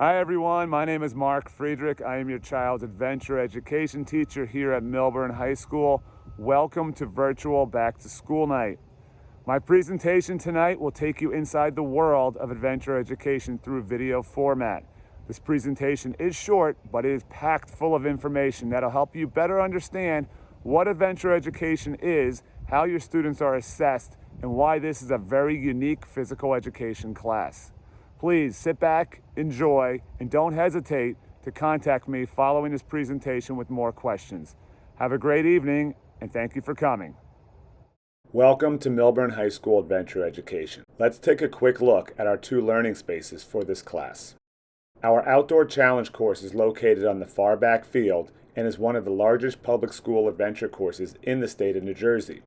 Hi everyone, my name is Mark Friedrich. I am your child's adventure education teacher here at Millburn High School. Welcome to virtual back to school night. My presentation tonight will take you inside the world of adventure education through video format. This presentation is short, but it is packed full of information that'll help you better understand what adventure education is, how your students are assessed, and why this is a very unique physical education class. Please sit back, enjoy, and don't hesitate to contact me following this presentation with more questions. Have a great evening, and thank you for coming. Welcome to Millburn High School Adventure Education. Let's take a quick look at our two learning spaces for this class. Our Outdoor Challenge course is located on the far back field and is one of the largest public school adventure courses in the state of New Jersey.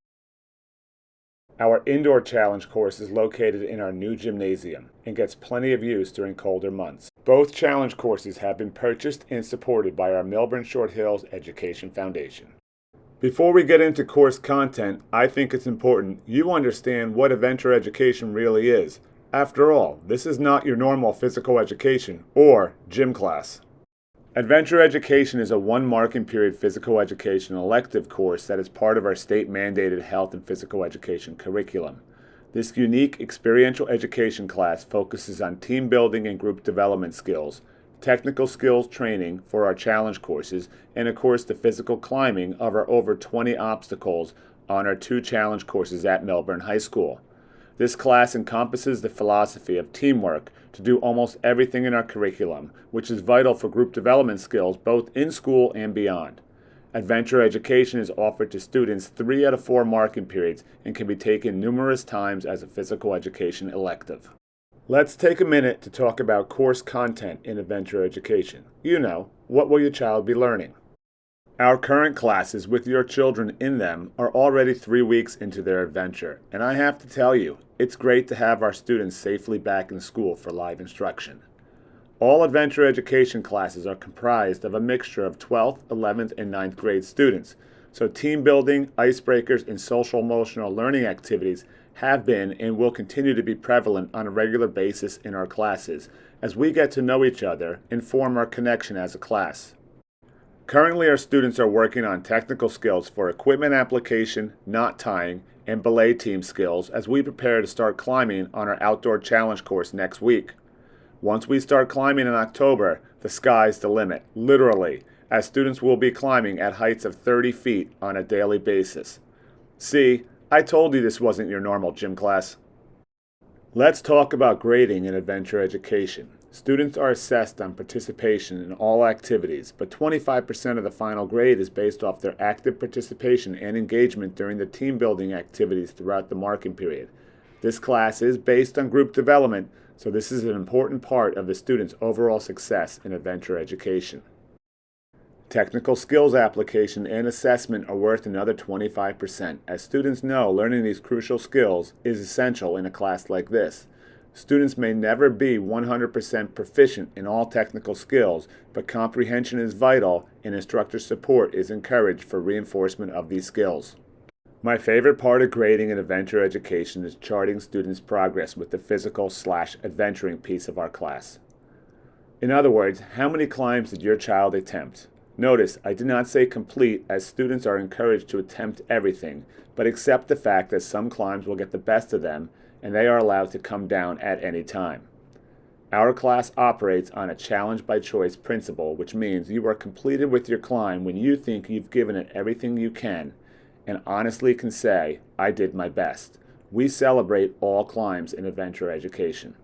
Our Indoor Challenge course is located in our new gymnasium and gets plenty of use during colder months. Both challenge courses have been purchased and supported by our Millburn Short Hills Education Foundation. Before we get into course content, I think it's important you understand what adventure education really is. After all, this is not your normal physical education or gym class. Adventure education is a one-marking period physical education elective course that is part of our state-mandated health and physical education curriculum. This unique experiential education class focuses on team building and group development skills, technical skills training for our challenge courses, and of course the physical climbing of our over 20 obstacles on our two challenge courses at Millburn High School. This class encompasses the philosophy of teamwork to do almost everything in our curriculum, which is vital for group development skills both in school and beyond. Adventure education is offered to students 3 out of 4 marking periods and can be taken numerous times as a physical education elective. Let's take a minute to talk about course content in adventure education. You know, what will your child be learning? Our current classes with your children in them are already 3 weeks into their adventure, and I have to tell you, it's great to have our students safely back in school for live instruction. All adventure education classes are comprised of a mixture of 12th, 11th, and 9th grade students, so team building, icebreakers, and social emotional learning activities have been and will continue to be prevalent on a regular basis in our classes as we get to know each other and form our connection as a class. Currently, our students are working on technical skills for equipment application, knot tying, and belay team skills as we prepare to start climbing on our Outdoor Challenge course next week. Once we start climbing in October, the sky's the limit, literally, as students will be climbing at heights of 30 feet on a daily basis. See, I told you this wasn't your normal gym class. Let's talk about grading in adventure education. Students are assessed on participation in all activities, but 25% of the final grade is based off their active participation and engagement during the team building activities throughout the marking period. This class is based on group development, so this is an important part of the students' overall success in adventure education. Technical skills application and assessment are worth another 25%, as students know learning these crucial skills is essential in a class like this. Students may never be 100% proficient in all technical skills, but comprehension is vital and instructor support is encouraged for reinforcement of these skills. My favorite part of grading in adventure education is charting students' progress with the physical/adventuring piece of our class. In other words, how many climbs did your child attempt? Notice, I did not say complete, as students are encouraged to attempt everything, but accept the fact that some climbs will get the best of them and they are allowed to come down at any time. Our class operates on a challenge by choice principle, which means you are completed with your climb when you think you've given it everything you can and honestly can say, I did my best. We celebrate all climbs in adventure education.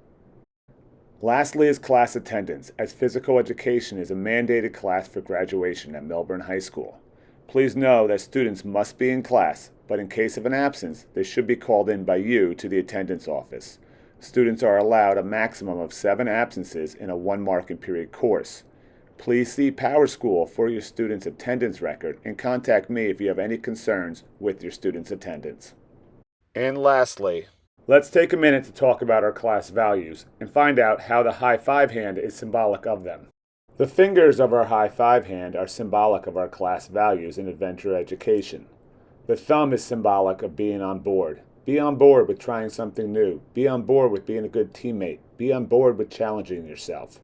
Lastly is class attendance, as physical education is a mandated class for graduation at Millburn High School. Please know that students must be in class, but in case of an absence, they should be called in by you to the attendance office. Students are allowed a maximum of 7 absences in a 1 marking period course. Please see Power School for your students' attendance record and contact me if you have any concerns with your students' attendance. And lastly, let's take a minute to talk about our class values and find out how the high five hand is symbolic of them. The fingers of our high five hand are symbolic of our class values in adventure education. The thumb is symbolic of being on board. Be on board with trying something new. Be on board with being a good teammate. Be on board with challenging yourself.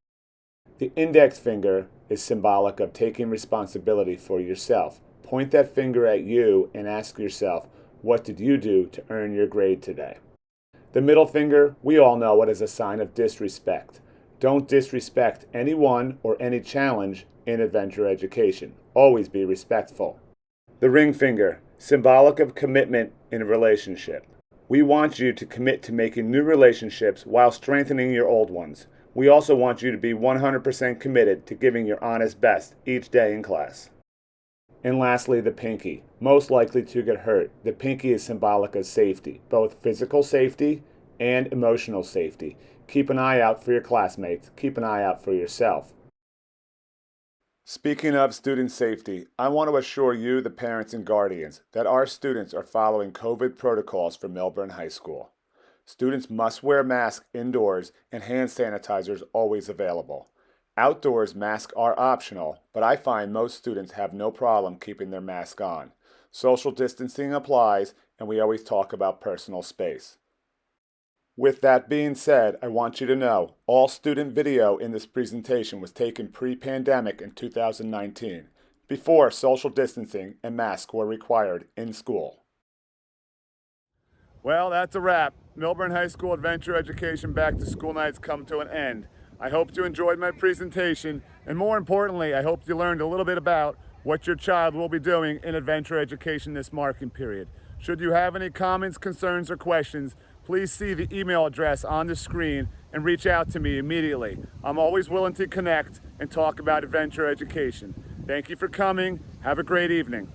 The index finger is symbolic of taking responsibility for yourself. Point that finger at you and ask yourself, what did you do to earn your grade today? The middle finger, we all know it as a sign of disrespect. Don't disrespect anyone or any challenge in adventure education. Always be respectful. The ring finger, symbolic of commitment in a relationship. We want you to commit to making new relationships while strengthening your old ones. We also want you to be 100% committed to giving your honest best each day in class. And lastly, the pinky, most likely to get hurt. The pinky is symbolic of safety, both physical safety and emotional safety. Keep an eye out for your classmates. Keep an eye out for yourself. Speaking of student safety, I want to assure you, the parents and guardians, that our students are following COVID protocols for Millburn High School. Students must wear masks indoors and hand sanitizers always available. Outdoors, masks are optional, but I find most students have no problem keeping their mask on. Social distancing applies, and we always talk about personal space. With that being said, I want you to know all student video in this presentation was taken pre-pandemic in 2019, before social distancing and masks were required in school. Well, that's a wrap. Millburn High School Adventure Education Back to School Nights come to an end. I hope you enjoyed my presentation, and more importantly, I hope you learned a little bit about what your child will be doing in adventure education this marking period. Should you have any comments, concerns, or questions, please see the email address on the screen and reach out to me immediately. I'm always willing to connect and talk about adventure education. Thank you for coming. Have a great evening.